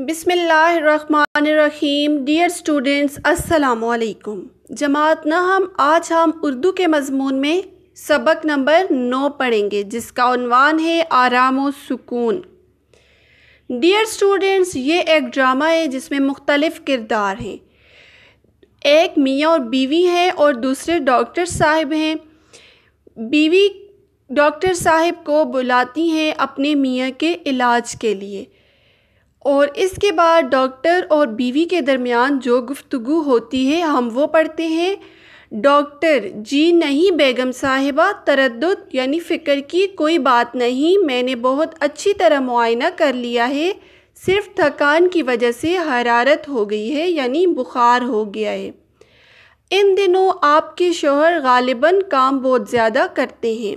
بسم اللہ الرحمن الرحیم۔ ڈیئر اسٹوڈنٹس، السلام علیکم۔ جماعت نہم آج ہم اردو کے مضمون میں سبق نمبر 9 پڑھیں گے، جس کا عنوان ہے آرام و سکون۔ ڈیئر اسٹوڈنٹس، یہ ایک ڈرامہ ہے جس میں مختلف کردار ہیں۔ ایک میاں اور بیوی ہیں اور دوسرے ڈاکٹر صاحب ہیں۔ بیوی ڈاکٹر صاحب کو بلاتی ہیں اپنے میاں کے علاج کے لیے، اور اس کے بعد ڈاکٹر اور بیوی کے درمیان جو گفتگو ہوتی ہے ہم وہ پڑھتے ہیں۔ ڈاکٹر: جی نہیں بیگم صاحبہ، تردد یعنی فکر کی کوئی بات نہیں، میں نے بہت اچھی طرح معائنہ کر لیا ہے، صرف تھکان کی وجہ سے حرارت ہو گئی ہے یعنی بخار ہو گیا ہے۔ ان دنوں آپ کے شوہر غالباً کام بہت زیادہ کرتے ہیں۔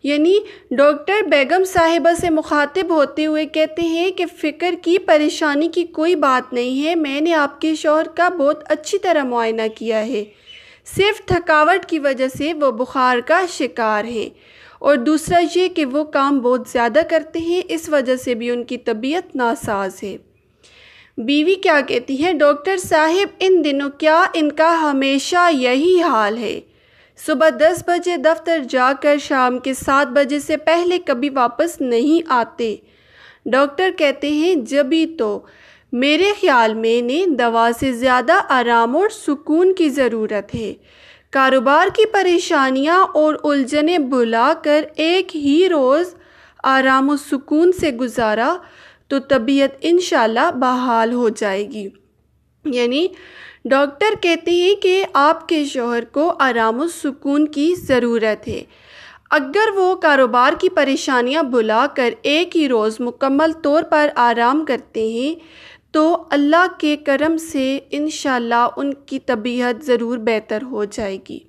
یعنی ڈاکٹر بیگم صاحبہ سے مخاطب ہوتے ہوئے کہتے ہیں کہ فکر کی پریشانی کی کوئی بات نہیں ہے، میں نے آپ کے شوہر کا بہت اچھی طرح معائنہ کیا ہے، صرف تھکاوٹ کی وجہ سے وہ بخار کا شکار ہیں، اور دوسرا یہ کہ وہ کام بہت زیادہ کرتے ہیں، اس وجہ سے بھی ان کی طبیعت ناساز ہے۔ بیوی کیا کہتی ہے؟ ڈاکٹر صاحب ان دنوں کیا ان کا ہمیشہ یہی حال ہے؟ صبح 10 بجے دفتر جا کر شام کے 7 بجے سے پہلے کبھی واپس نہیں آتے۔ ڈاکٹر کہتے ہیں جبھی تو میرے خیال میں نے دوا سے زیادہ آرام اور سکون کی ضرورت ہے۔ کاروبار کی پریشانیاں اور الجھنیں بھلا کر ایک ہی روز آرام و سکون سے گزارا تو طبیعت انشاءاللہ بحال ہو جائے گی۔ یعنی ڈاکٹر کہتے ہیں کہ آپ کے شوہر کو آرام و سکون کی ضرورت ہے۔ اگر وہ کاروبار کی پریشانیاں بھلا کر ایک ہی روز مکمل طور پر آرام کرتے ہیں تو اللہ کے کرم سے انشاءاللہ ان کی طبیعت ضرور بہتر ہو جائے گی۔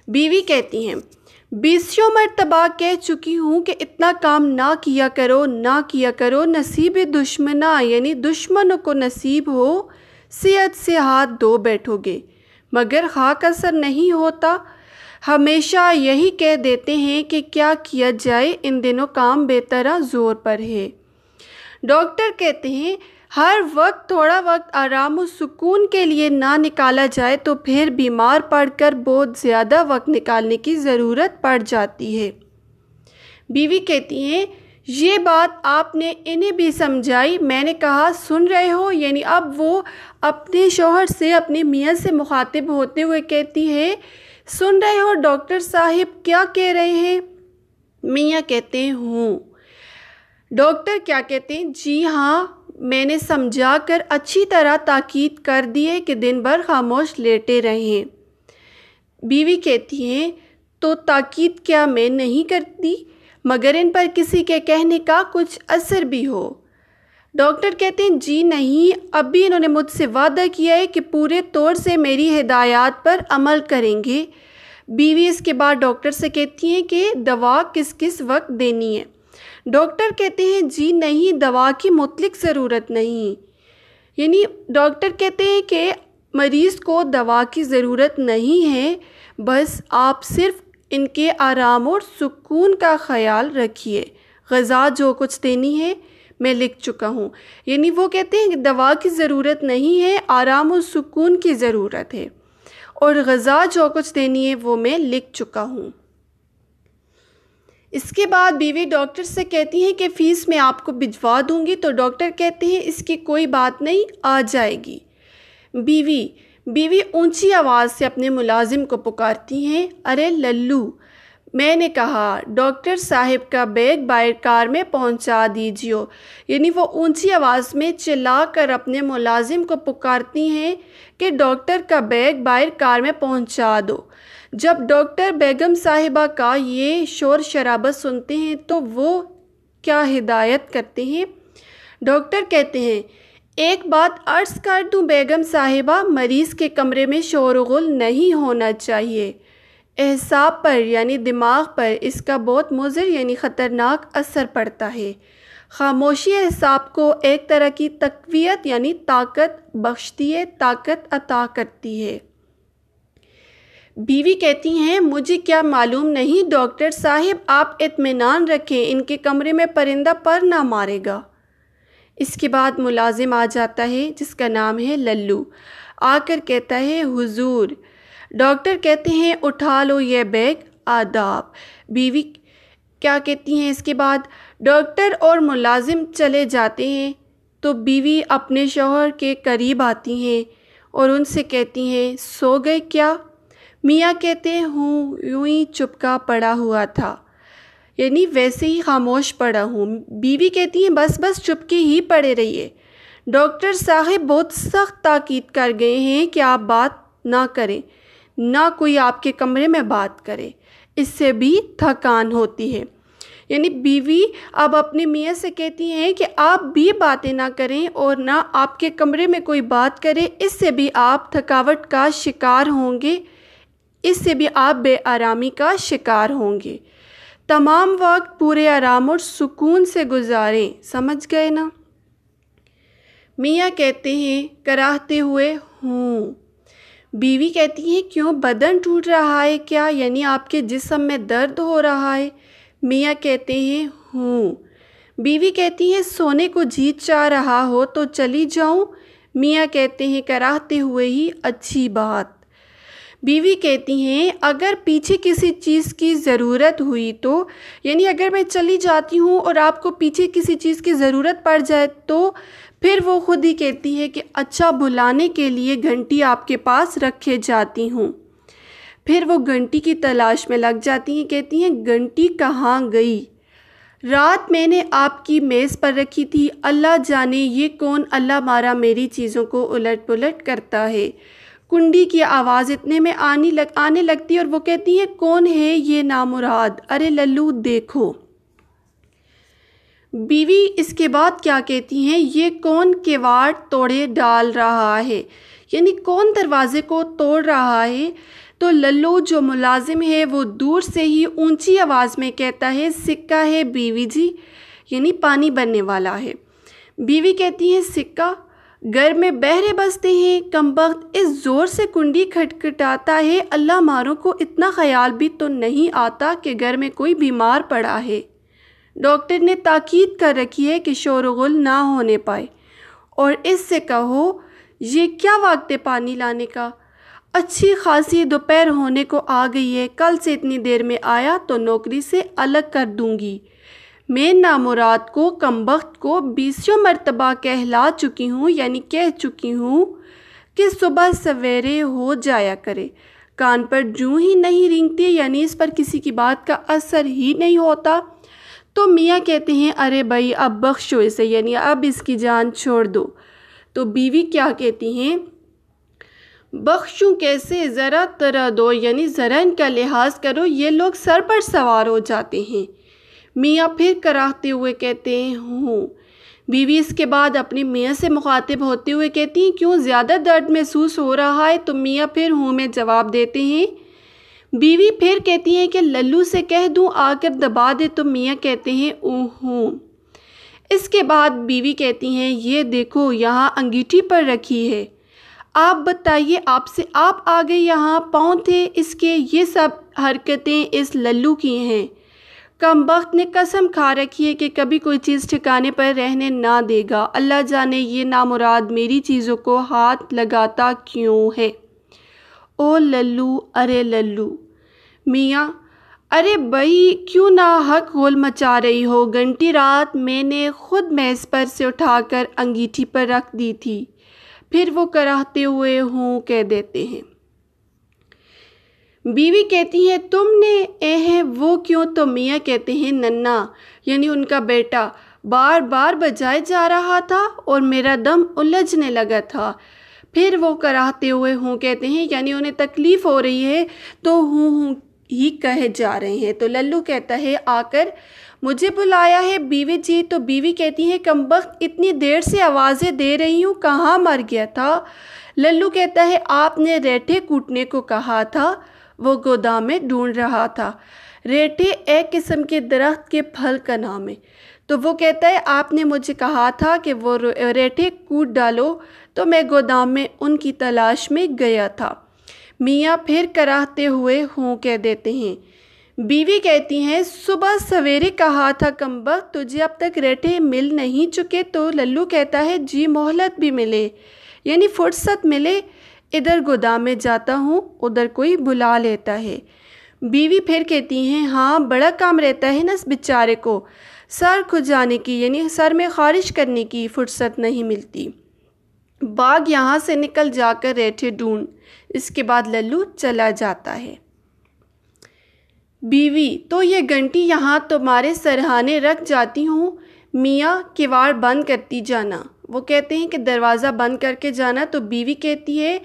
بیوی کہتی ہیں 20 مرتبہ کہہ چکی ہوں کہ اتنا کام نہ کیا کرو، نصیب دشمنا یعنی دشمنوں کو نصیب ہو، صحت سے ہاتھ دھو بیٹھو گے، مگر خاک اثر نہیں ہوتا۔ ہمیشہ یہی کہہ دیتے ہیں کہ کیا کیا جائے، ان دنوں کام بے طرح زور پر ہے۔ ڈاکٹر کہتے ہیں ہر وقت تھوڑا وقت آرام و سکون کے لیے نہ نکالا جائے تو پھر بیمار پڑ کر بہت زیادہ وقت نکالنے کی ضرورت پڑ جاتی ہے۔ بیوی کہتی ہیں یہ بات آپ نے انہیں بھی سمجھائی؟ میں نے کہا سن رہے ہو؟ یعنی اب وہ اپنے شوہر سے، اپنے میاں سے مخاطب ہوتے ہوئے کہتی ہے سن رہے ہو ڈاکٹر صاحب کیا کہہ رہے ہیں؟ میاں کہتے ہیں ہوں۔ ڈاکٹر کیا کہتے ہیں؟ جی ہاں، میں نے سمجھا کر اچھی طرح تاکید کر دی ہے کہ دن بھر خاموش لیٹے رہیں۔ بیوی کہتی ہیں تو تاکید کیا میں نہیں کرتی، مگر ان پر کسی کے کہنے کا کچھ اثر بھی ہو؟ ڈاکٹر کہتے ہیں جی نہیں، ابھی انہوں نے مجھ سے وعدہ کیا ہے کہ پورے طور سے میری ہدایات پر عمل کریں گے۔ بیوی اس کے بعد ڈاکٹر سے کہتی ہیں کہ دوا کس کس وقت دینی ہے؟ ڈاکٹر کہتے ہیں جی نہیں، دوا کی مطلق ضرورت نہیں۔ یعنی ڈاکٹر کہتے ہیں کہ مریض کو دوا کی ضرورت نہیں ہے، بس آپ صرف ان کے آرام اور سکون کا خیال رکھیے۔ غذا جو کچھ دینی ہے میں لکھ چکا ہوں۔ یعنی وہ کہتے ہیں کہ دوا کی ضرورت نہیں ہے، آرام و سکون کی ضرورت ہے، اور غذا جو کچھ دینی ہے وہ میں لکھ چکا ہوں۔ اس کے بعد بیوی ڈاکٹر سے کہتی ہیں کہ فیس میں آپ کو بھجوا دوں گی، تو ڈاکٹر کہتے ہیں اس کی کوئی بات نہیں، آ جائے گی۔ بیوی اونچی آواز سے اپنے ملازم کو پکارتی ہیں ارے للو، میں نے کہا ڈاکٹر صاحب کا بیگ باہر کار میں پہنچا دیجیے۔ یعنی وہ اونچی آواز میں چلا کر اپنے ملازم کو پکارتی ہیں کہ ڈاکٹر کا بیگ باہر کار میں پہنچا دو۔ جب ڈاکٹر بیگم صاحبہ کا یہ شور شرابہ سنتے ہیں تو وہ کیا ہدایت کرتے ہیں؟ ڈاکٹر کہتے ہیں ایک بات عرض کر دوں بیگم صاحبہ، مریض کے کمرے میں شور و غل نہیں ہونا چاہیے۔ اعصاب پر یعنی دماغ پر اس کا بہت مضر یعنی خطرناک اثر پڑتا ہے۔ خاموشی اعصاب کو ایک طرح کی تقویت یعنی طاقت بخشتی ہے، طاقت عطا کرتی ہے۔ بیوی کہتی ہیں مجھے کیا معلوم نہیں ڈاکٹر صاحب، آپ اطمینان رکھیں، ان کے کمرے میں پرندہ پر نہ مارے گا۔ اس کے بعد ملازم آ جاتا ہے جس کا نام ہے للو، آ کر کہتا ہے حضور۔ ڈاکٹر کہتے ہیں اٹھا لو یہ بیگ، آداب۔ بیوی کیا کہتی ہیں اس کے بعد؟ ڈاکٹر اور ملازم چلے جاتے ہیں تو بیوی اپنے شوہر کے قریب آتی ہیں اور ان سے کہتی ہیں سو گئے کیا؟ میاں کہتے ہیں ہوں، یوں ہی چپکا پڑا ہوا تھا، یعنی ویسے ہی خاموش پڑا ہوں۔ بیوی کہتی ہیں بس بس چپکے ہی پڑے رہیے، ڈاکٹر صاحب بہت سخت تاکید کر گئے ہیں کہ آپ بات نہ کریں، نہ کوئی آپ کے کمرے میں بات کرے، اس سے بھی تھکان ہوتی ہے۔ یعنی بیوی اب اپنے میاں سے کہتی ہیں کہ آپ بھی باتیں نہ کریں اور نہ آپ کے کمرے میں کوئی بات کرے، اس سے بھی آپ تھکاوٹ کا شکار ہوں گے، اس سے بھی آپ بے آرامی کا شکار ہوں گے۔ تمام وقت پورے آرام اور سکون سے گزاریں، سمجھ گئے نا؟ میاں کہتے ہیں کراہتے ہوئے ہوں۔ بیوی کہتی ہیں کیوں، بدن ٹوٹ رہا ہے کیا؟ یعنی آپ کے جسم میں درد ہو رہا ہے؟ میاں کہتے ہیں ہوں۔ بیوی کہتی ہیں سونے کو جی چاہ رہا ہو تو چلی جاؤں؟ میاں کہتے ہیں کراہتے ہوئے ہی اچھی بات۔ بیوی کہتی ہیں اگر پیچھے کسی چیز کی ضرورت ہوئی تو، یعنی اگر میں چلی جاتی ہوں اور آپ کو پیچھے کسی چیز کی ضرورت پڑ جائے تو پھر وہ خود ہی کہتی ہے کہ اچھا بلانے کے لیے گھنٹی آپ کے پاس رکھے جاتی ہوں۔ پھر وہ گھنٹی کی تلاش میں لگ جاتی ہیں، کہتی ہیں گھنٹی کہاں گئی؟ رات میں نے آپ کی میز پر رکھی تھی، اللہ جانے یہ کون اللہ مارا میری چیزوں کو الٹ پلٹ کرتا ہے۔ کنڈی کی آواز اتنے میں آنے لگتی ہے اور وہ کہتی ہے کون ہے یہ نامراد؟ ارے للو دیکھو۔ بیوی اس کے بعد کیا کہتی ہیں یہ کون کیواڑ توڑے ڈال رہا ہے، یعنی کون دروازے کو توڑ رہا ہے؟ تو للو جو ملازم ہے وہ دور سے ہی اونچی آواز میں کہتا ہے سکہ ہے بیوی جی، یعنی پانی بننے والا ہے۔ بیوی کہتی ہے سکہ؟ گھر میں بہرے بستے ہیں، کمبخت اس زور سے کنڈی کھٹکھٹاتا ہے، اللہ ماروں کو اتنا خیال بھی تو نہیں آتا کہ گھر میں کوئی بیمار پڑا ہے۔ ڈاکٹر نے تاکید کر رکھی ہے کہ شور و غل نہ ہونے پائے، اور اس سے کہو یہ کیا وقت ہے پانی لانے کا؟ اچھی خاصی دوپہر ہونے کو آ گئی ہے، کل سے اتنی دیر میں آیا تو نوکری سے الگ کر دوں گی۔ میں نامراد کو کمبخت کو 20 مرتبہ کہلا چکی ہوں، یعنی کہہ چکی ہوں کہ صبح سویرے ہو جایا کرے، کان پر جوں ہی نہیں رینگتی، یعنی اس پر کسی کی بات کا اثر ہی نہیں ہوتا۔ تو میاں کہتے ہیں ارے بھائی اب بخشو اسے، یعنی اب اس کی جان چھوڑ دو۔ تو بیوی کیا کہتی ہیں بخشوں کیسے، ذرا ترا دو، یعنی ذرا ان کا لحاظ کرو، یہ لوگ سر پر سوار ہو جاتے ہیں۔ میاں پھر کراہتے ہوئے کہتے ہیں ہوں۔ بیوی اس کے بعد اپنے میاں سے مخاطب ہوتے ہوئے کہتی ہیں کیوں، زیادہ درد محسوس ہو رہا ہے؟ تو میاں پھر ہوں میں جواب دیتے ہیں۔ بیوی پھر کہتی ہیں کہ للو سے کہہ دوں آ کر دبا دے؟ تو میاں کہتے ہیں ہوں۔ اس کے بعد بیوی کہتی ہیں یہ دیکھو یہاں انگیٹھی پر رکھی ہے، آپ بتائیے آپ آ گئے یہاں، پاؤں تھے اس کے، یہ سب حرکتیں اس للو کی ہیں۔ کمبخت نے قسم کھا رکھی ہے کہ کبھی کوئی چیز ٹھکانے پر رہنے نہ دے گا، اللہ جانے یہ نامراد میری چیزوں کو ہاتھ لگاتا کیوں ہے۔ او للو، ارے للو۔ میاں ارے بھائی کیوں ناحق غل مچا رہی ہو، گھنٹی رات میں نے خود میز پر سے اٹھا کر انگیٹھی پر رکھ دی تھی۔ پھر وہ کراہتے ہوئے ہوں کہہ دیتے ہیں۔ بیوی کہتی ہے تم نے وہ کیوں؟ تو میاں کہتے ہیں ننا، یعنی ان کا بیٹا بار بار بجائے جا رہا تھا اور میرا دم الجھنے لگا تھا۔ پھر وہ کراہتے ہوئے ہوں کہتے ہیں، یعنی انہیں تکلیف ہو رہی ہے تو ہوں ہی کہے جا رہے ہیں۔ تو للو کہتا ہے آ کر مجھے بلایا ہے بیوی جی؟ تو بیوی کہتی ہے کمبخت اتنی دیر سے آوازیں دے رہی ہوں، کہاں مر گیا تھا؟ للو کہتا ہے آپ نے ریٹھے کوٹنے کو کہا تھا، وہ گودام میں ڈھونڈ رہا تھا۔ ریٹھے ایک قسم کے درخت کے پھل کا نام ہے۔ تو وہ کہتا ہے آپ نے مجھے کہا تھا کہ وہ ریٹھے کوٹ ڈالو، تو میں گودام میں ان کی تلاش میں گیا تھا۔ میاں پھر کراہتے ہوئے ہوں کہہ دیتے ہیں۔ بیوی کہتی ہیں صبح سویرے کہا تھا کمبخت تجھے اب تک ریٹھے مل نہیں چکے؟ تو للو کہتا ہے جی مہلت بھی ملے، یعنی فرصت ملے، ادھر گودام میں جاتا ہوں ادھر کوئی بلا لیتا ہے۔ بیوی پھر کہتی ہیں ہاں بڑا کام رہتا ہے نا اس بیچارے کو، سر کھجانے کی یعنی سر میں خارش کرنے کی فرصت نہیں ملتی، باغ یہاں سے نکل جا کر ریٹھے ڈھونڈ۔ اس کے بعد للو چلا جاتا ہے۔ بیوی تو یہ گھنٹی یہاں تمہارے سرہانے رکھ جاتی ہوں، میاں کیواڑ بند کرتی جانا۔ وہ کہتے ہیں کہ دروازہ بند کر کے جانا، تو بیوی کہتی ہے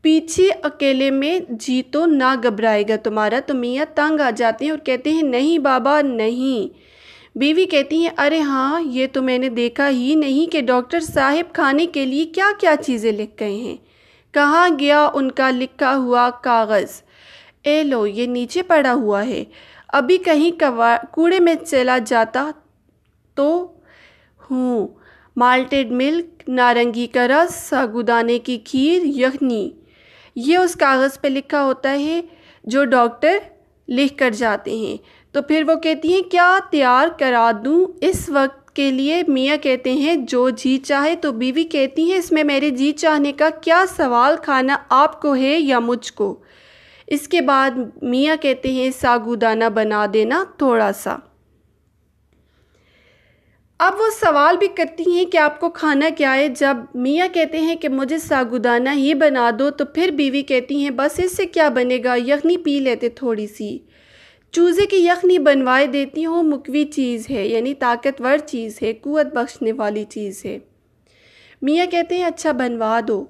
پیچھے اکیلے میں جی تو نہ گھبرائے گا تمہارا۔ تو میاں تنگ آ جاتے ہیں اور کہتے ہیں نہیں بابا نہیں۔ بیوی کہتی ہیں ارے ہاں یہ تو میں نے دیکھا ہی نہیں کہ ڈاکٹر صاحب کھانے کے لیے کیا کیا چیزیں لکھ گئے ہیں، کہاں گیا ان کا لکھا ہوا کاغذ؟ اے لو یہ نیچے پڑا ہوا ہے، ابھی کہیں کوڑے میں چلا جاتا تو ہوں۔ مالٹڈ ملک، نارنگی کا رس، ساگودانے کی کھیر، یخنی، یہ اس کاغذ پہ لکھا ہوتا ہے جو ڈاکٹر لکھ کر جاتے ہیں۔ تو پھر وہ کہتی ہیں کیا تیار کرا دوں اس وقت کے لیے؟ میاں کہتے ہیں جو جی چاہے۔ تو بیوی کہتی ہیں اس میں میرے جی چاہنے کا کیا سوال، کھانا آپ کو ہے یا مجھ کو؟ اس کے بعد میاں کہتے ہیں ساگودانہ بنا دینا تھوڑا سا۔ اب وہ سوال بھی کرتی ہیں کہ آپ کو کھانا کیا ہے؟ جب میاں کہتے ہیں کہ مجھے ساگودانہ ہی بنا دو، تو پھر بیوی کہتی ہیں بس اس سے کیا بنے گا، یخنی پی لیتے تھوڑی سی، چوزے کی یخنی بنوائے دیتی ہوں، مقوی چیز ہے یعنی طاقتور چیز ہے، قوت بخشنے والی چیز ہے۔ میاں کہتے ہیں اچھا بنوا دو۔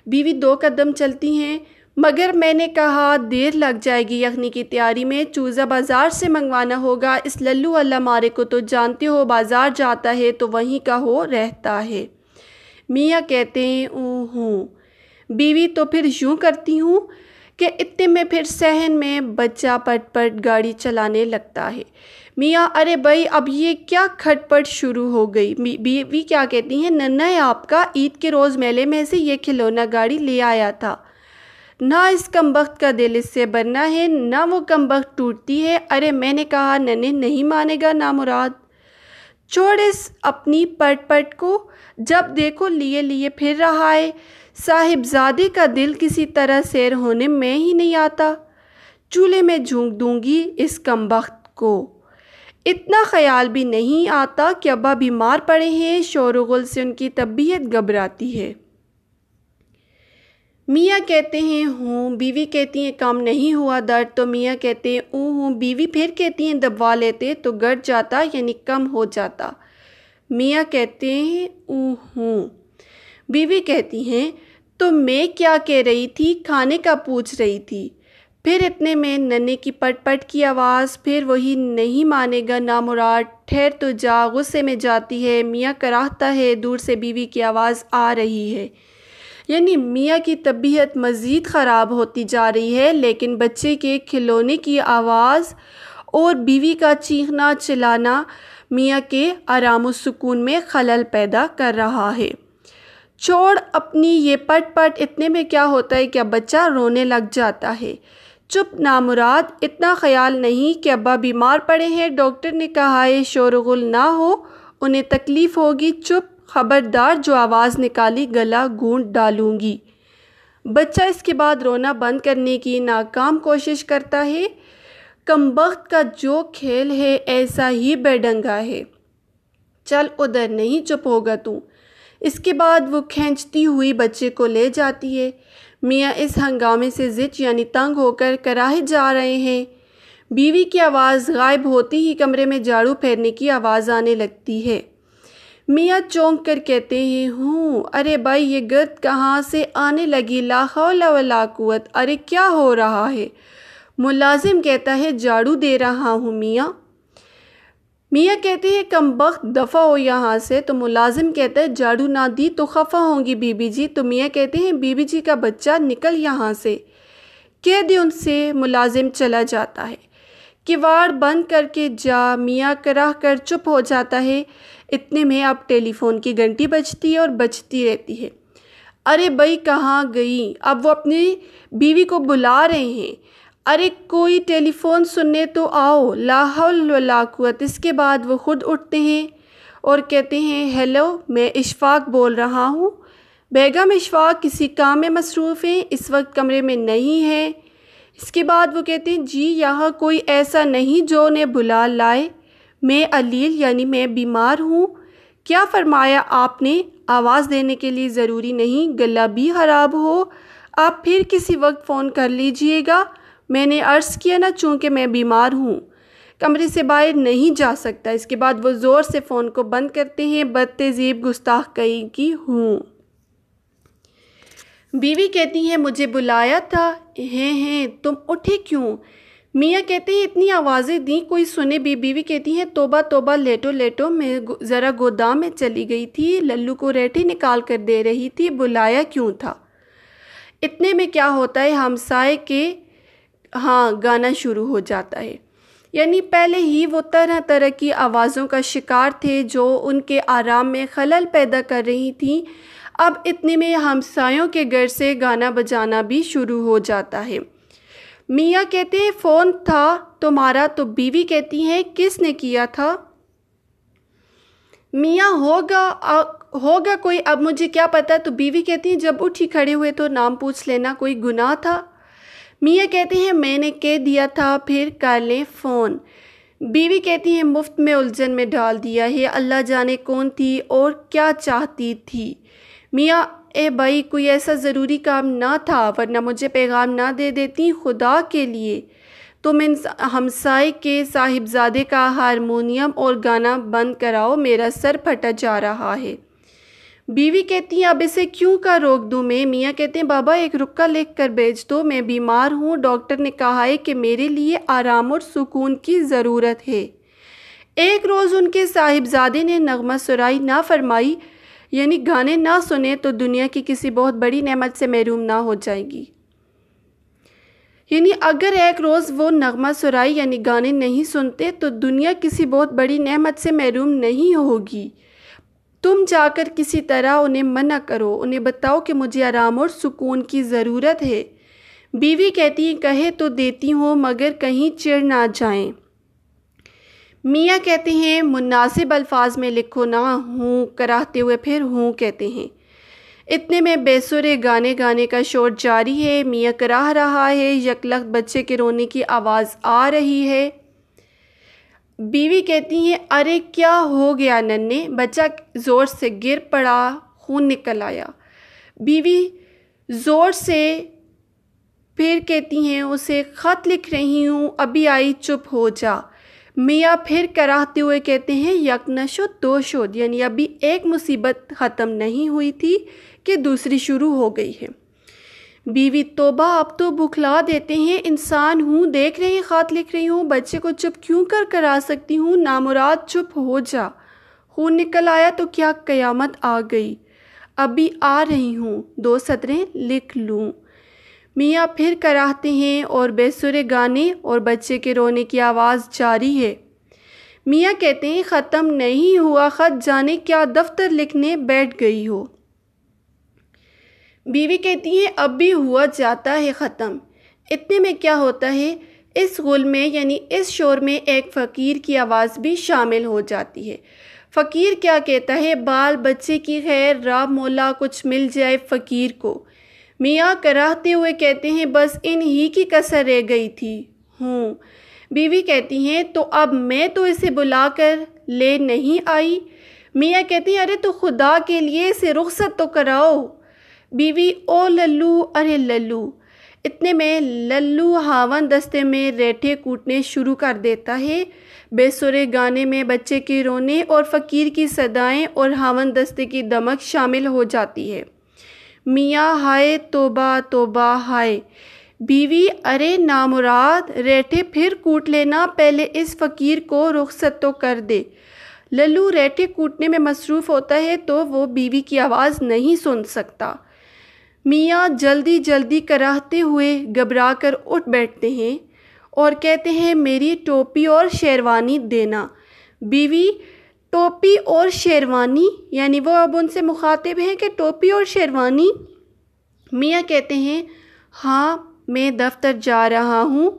بیوی 2 قدم چلتی ہیں مگر میں نے کہا دیر لگ جائے گی یخنی کی تیاری میں، چوزہ بازار سے منگوانا ہوگا، اس للو اللہ مارے کو تو جانتے ہو، بازار جاتا ہے تو وہیں کا ہو رہتا ہے۔ میاں کہتے ہیں ہوں۔ بیوی تو پھر یوں کرتی ہوں کہ اتنے میں پھر صحن میں بچہ پٹ پٹ گاڑی چلانے لگتا ہے۔ میاں ارے بھائی اب یہ کیا کھٹ پٹ شروع ہو گئی؟ بیوی کیا کہتی ہیں ننّا ہے آپ کا، عید کے روز میلے میں سے یہ کھلونا گاڑی لے آیا تھا، نہ اس کمبخت کا دل اس سے بھرنا ہے، نہ وہ کمبخت ٹوٹتی ہے۔ ارے میں نے کہا ننّے نہیں مانے گا نامراد، چھوڑ اس اپنی پٹ پٹ کو، جب دیکھو لیے پھر رہا ہے، صاحبزادے کا دل کسی طرح سیر ہونے میں ہی نہیں آتا، چولہے میں جھونک دوں گی اس کمبخت کو۔ اتنا خیال بھی نہیں آتا کہ ابا بیمار پڑے ہیں، شور و غل سے ان کی طبیعت گھبراتی ہے۔ میاں کہتے ہیں ہوں۔ بیوی کہتی ہیں کم نہیں ہوا درد؟ تو میاں کہتے ہیں ہوں۔ بیوی پھر کہتی ہیں دبوا لیتے تو گھٹ جاتا یعنی کم ہو جاتا۔ میاں کہتے ہیں ہوں۔ بیوی کہتی ہیں تو میں کیا کہہ رہی تھی، کھانے کا پوچھ رہی تھی۔ پھر اتنے میں ننّے کی پٹ پٹ کی آواز، پھر وہی نہیں مانے گا نامراد، ٹھہر تو جا، غصے میں جاتی ہے۔ میاں کراہتا ہے، دور سے بیوی کی آواز آ رہی ہے، یعنی میاں کی طبیعت مزید خراب ہوتی جا رہی ہے، لیکن بچے کے کھلونے کی آواز اور بیوی کا چیخنا چلانا میاں کے آرام و سکون میں خلل پیدا کر رہا ہے۔ چھوڑ اپنی یہ پٹ پٹ، اتنے میں کیا ہوتا ہے کہ بچہ رونے لگ جاتا ہے۔ چپ نامراد، اتنا خیال نہیں کہ ابا بیمار پڑے ہیں، ڈاکٹر نے کہا ہے شور و غل نہ ہو، انہیں تکلیف ہوگی، چپ، خبردار جو آواز نکالی گلا گھونٹ ڈالوں گی۔ بچہ اس کے بعد رونا بند کرنے کی ناکام کوشش کرتا ہے۔ کمبخت کا جو کھیل ہے ایسا ہی بے ڈنگا ہے، چل ادھر نہیں چپ ہوگا تو۔ اس کے بعد وہ کھینچتی ہوئی بچے کو لے جاتی ہے۔ میاں اس ہنگامے سے زچ یعنی تنگ ہو کر کراہے جا رہے ہیں۔ بیوی کی آواز غائب ہوتی ہی کمرے میں جھاڑو پھیرنے کی آواز آنے لگتی ہے۔ میاں چونک کر کہتے ہیں ہوں۔ ارے بھائی یہ گرد کہاں سے آنے لگی، لا حول ولا قوت، ارے کیا ہو رہا ہے؟ ملازم کہتا ہے جھاڑو دے رہا ہوں میاں۔ میاں کہتے ہیں کمبخت دفع ہو یہاں سے۔ تو ملازم کہتا ہے جھاڑو نہ دی تو خفا ہوں گی بی بی جی۔ تو میاں کہتے ہیں بی بی جی کا بچہ نکل یہاں سے، کہہ دے ان سے۔ ملازم چلا جاتا ہے۔ کیواڑ بند کر کے جا، میاں کراہ کر چپ ہو جاتا ہے۔ اتنے میں اب ٹیلی فون کی گھنٹی بجتی ہے اور بجتی رہتی ہے۔ ارے بھائی کہاں گئی؟ اب وہ اپنی بیوی کو بلا رہے ہیں۔ ارے کوئی ٹیلی فون سننے تو آؤ، لا حول ولا قوت۔ اس کے بعد وہ خود اٹھتے ہیں اور کہتے ہیں ہیلو، میں اشفاق بول رہا ہوں۔ بیگم اشفاق کسی کام میں مصروف ہیں، اس وقت کمرے میں نہیں ہیں۔ اس کے بعد وہ کہتے ہیں جی یہاں کوئی ایسا نہیں جو انہیں بلا لائے، میں علیل یعنی میں بیمار ہوں۔ کیا فرمایا آپ نے؟ آواز دینے کے لیے ضروری نہیں، گلا بھی خراب ہو، آپ پھر کسی وقت فون کر لیجئے گا۔ میں نے عرض کیا نا چونکہ میں بیمار ہوں، کمرے سے باہر نہیں جا سکتا۔ اس کے بعد وہ زور سے فون کو بند کرتے ہیں۔ بد تہذیب گستاخ کہیں کی ہوں۔ بیوی کہتی ہے مجھے بلایا تھا؟ ہیں تم اٹھے کیوں؟ میاں کہتے ہیں اتنی آوازیں دیں کوئی سنے بھی؟ بیوی کہتی ہے توبہ توبہ، لیٹو لیٹو، میں ذرا گودام میں چلی گئی تھی، للو کو ریٹھی نکال کر دے رہی تھی، بلایا کیوں تھا؟ اتنے میں کیا ہوتا ہے ہمسائے کے ہاں گانا شروع ہو جاتا ہے۔ یعنی پہلے ہی وہ طرح طرح کی آوازوں کا شکار تھے جو ان کے آرام میں خلل پیدا کر رہی تھیں، اب اتنے میں ہمسایوں کے گھر سے گانا بجانا بھی شروع ہو جاتا ہے۔ میاں کہتے ہیں فون تھا تمہارا؟ تو بیوی کہتی ہیں کس نے کیا تھا؟ میاں ہوگا کوئی، اب مجھے کیا پتا؟ تو بیوی کہتی ہیں جب اٹھی کھڑے ہوئے تو نام پوچھ لینا، کوئی گناہ تھا؟ میاں کہتے ہیں میں نے کہہ دیا تھا پھر کر لیں فون۔ بیوی کہتی ہیں مفت میں الجھن میں ڈال دیا ہے، اللہ جانے کون تھی اور کیا چاہتی تھی۔ میاں اے بھائی کوئی ایسا ضروری کام نہ تھا ورنہ مجھے پیغام نہ دے دیتی، خدا کے لیے تم ان ہمسائے کے صاحبزادے کا ہارمونیم اور گانا بند کراؤ، میرا سر پھٹا جا رہا ہے۔ بیوی کہتی ہیں اب اسے کیوں کا روک دوں میں؟ میاں کہتے ہیں بابا ایک رکا لکھ کر بھیج دو، میں بیمار ہوں، ڈاکٹر نے کہا ہے کہ میرے لیے آرام اور سکون کی ضرورت ہے۔ ایک روز ان کے صاحبزادے نے نغمہ سرائی نہ فرمائی، یعنی گانے نہ سنے تو دنیا کی کسی بہت بڑی نعمت سے محروم نہ ہو جائے گی۔ یعنی اگر ایک روز وہ نغمہ سرائی یعنی گانے نہیں سنتے تو دنیا کسی بہت بڑی نعمت سے محروم نہیں ہوگی۔ تم جا کر کسی طرح انہیں منع کرو، انہیں بتاؤ کہ مجھے آرام اور سکون کی ضرورت ہے۔ بیوی کہتی ہیں کہے تو دیتی ہوں مگر کہیں چڑ نہ جائیں۔ میاں کہتے ہیں مناسب الفاظ میں لکھو نا، ہوں کراہتے ہوئے پھر ہوں کہتے ہیں۔ اتنے میں بے سرے گانے کا شور جاری ہے، میاں کراہ رہا ہے، یکلخت بچے کے رونے کی آواز آ رہی ہے۔ بیوی کہتی ہیں ارے کیا ہو گیا ننے؟ بچہ زور سے گر پڑا، خون نکل آیا۔ بیوی زور سے پھر کہتی ہیں اسے خط لکھ رہی ہوں، ابھی آئی، چپ ہو جا۔ میاں پھر کراہتے ہوئے کہتے ہیں یک نشد دو شد، یعنی ابھی ایک مصیبت ختم نہیں ہوئی تھی کہ دوسری شروع ہو گئی ہے۔ بیوی توبہ اب تو بکھلا دیتے ہیں، انسان ہوں، دیکھ رہے ہیں خط لکھ رہی ہوں، بچے کو چپ کیوں کرا سکتی ہوں، نامراد چپ ہو جا۔ خون نکل آیا تو کیا قیامت آ گئی؟ ابھی آ رہی ہوں، 2 سطریں لکھ لوں۔ میاں پھر کراہتے ہیں اور بے سرے گانے اور بچے کے رونے کی آواز جاری ہے۔ میاں کہتے ہیں ختم نہیں ہوا خط، جانے کیا دفتر لکھنے بیٹھ گئی ہو۔ بیوی کہتی ہیں اب بھی ہوا جاتا ہے ختم۔ اتنے میں کیا ہوتا ہے، اس غل میں یعنی اس شور میں ایک فقیر کی آواز بھی شامل ہو جاتی ہے۔ فقیر کیا کہتا ہے، بال بچے کی خیر، رب مولا کچھ مل جائے فقیر کو۔ میاں کراہتے ہوئے کہتے ہیں بس ان ہی کی کسر رہ گئی تھی، ہوں۔ بیوی کہتی ہیں تو اب میں تو اسے بلا کر لے نہیں آئی۔ میاں کہتی ہیں ارے تو خدا کے لیے اسے رخصت تو کراؤ۔ بیوی او للو، ارے للو۔ اتنے میں للو ہاون دستے میں ریٹھے کوٹنے شروع کر دیتا ہے۔ بے سرے گانے میں بچے کے رونے اور فقیر کی صدائیں اور ہاون دستے کی دمک شامل ہو جاتی ہے۔ میاں ہائے توبہ توبہ ہائے۔ بیوی ارے نامراد، ریٹھے پھر کوٹ لینا، پہلے اس فقیر کو رخصت تو کر دے۔ للو ریٹھے کوٹنے میں مصروف ہوتا ہے تو وہ بیوی کی آواز نہیں سن سکتا۔ میاں جلدی جلدی کراہتے ہوئے گھبرا کر اٹھ بیٹھتے ہیں اور کہتے ہیں میری ٹوپی اور شیروانی دینا۔ بیوی ٹوپی اور شیروانی، یعنی وہ اب ان سے مخاطب ہیں کہ ٹوپی اور شیروانی۔ میاں کہتے ہیں ہاں میں دفتر جا رہا ہوں،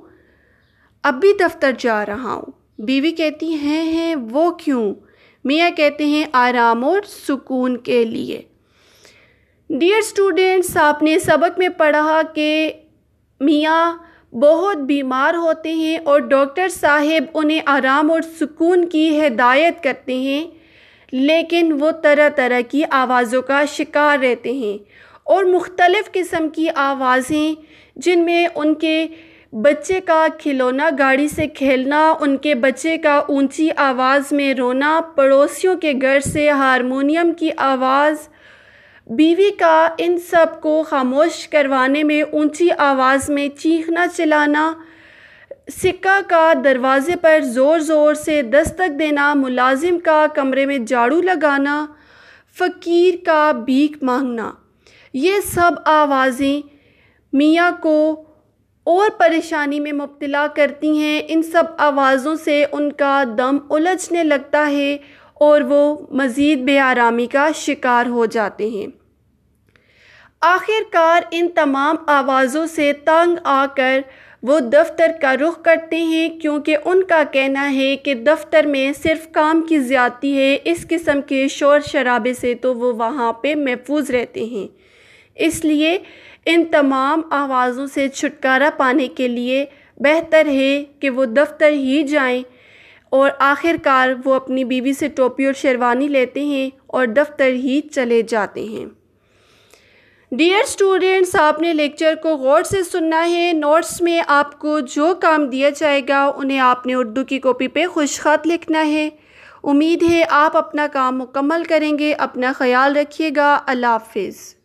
اب بھی دفتر جا رہا ہوں۔ بیوی کہتی ہیں وہ کیوں؟ میاں کہتے ہیں آرام اور سکون کے لیے۔ ڈیئر اسٹوڈینٹس، آپ نے سبق میں پڑھا کہ میاں بہت بیمار ہوتے ہیں اور ڈاکٹر صاحب انہیں آرام اور سکون کی ہدایت کرتے ہیں، لیکن وہ طرح طرح کی آوازوں کا شکار رہتے ہیں اور مختلف قسم کی آوازیں، جن میں ان کے بچے کا کھلونا گاڑی سے کھیلنا، ان کے بچے کا اونچی آواز میں رونا، پڑوسیوں کے گھر سے ہارمونیم کی آواز، بیوی کا ان سب کو خاموش کروانے میں اونچی آواز میں چیخنا چلانا، سکہ کا دروازے پر زور زور سے دستک دینا، ملازم کا کمرے میں جھاڑو لگانا، فقیر کا بھیک مانگنا، یہ سب آوازیں میاں کو اور پریشانی میں مبتلا کرتی ہیں۔ ان سب آوازوں سے ان کا دم الجھنے لگتا ہے اور وہ مزید بے آرامی کا شکار ہو جاتے ہیں۔ آخر کار ان تمام آوازوں سے تنگ آ کر وہ دفتر کا رخ کرتے ہیں، کیونکہ ان کا کہنا ہے کہ دفتر میں صرف کام کی زیادتی ہے، اس قسم کے شور شرابے سے تو وہ وہاں پہ محفوظ رہتے ہیں۔ اس لیے ان تمام آوازوں سے چھٹکارا پانے کے لیے بہتر ہے کہ وہ دفتر ہی جائیں، اور آخر کار وہ اپنی بیوی سے ٹوپی اور شیروانی لیتے ہیں اور دفتر ہی چلے جاتے ہیں۔ ڈیئر اسٹوڈینٹس، آپ نے لیکچر کو غور سے سننا ہے۔ نوٹس میں آپ کو جو کام دیا جائے گا انہیں آپ نے اردو کی کاپی پہ خوش خط لکھنا ہے۔ امید ہے آپ اپنا کام مکمل کریں گے۔ اپنا خیال رکھیے گا۔ اللہ حافظ۔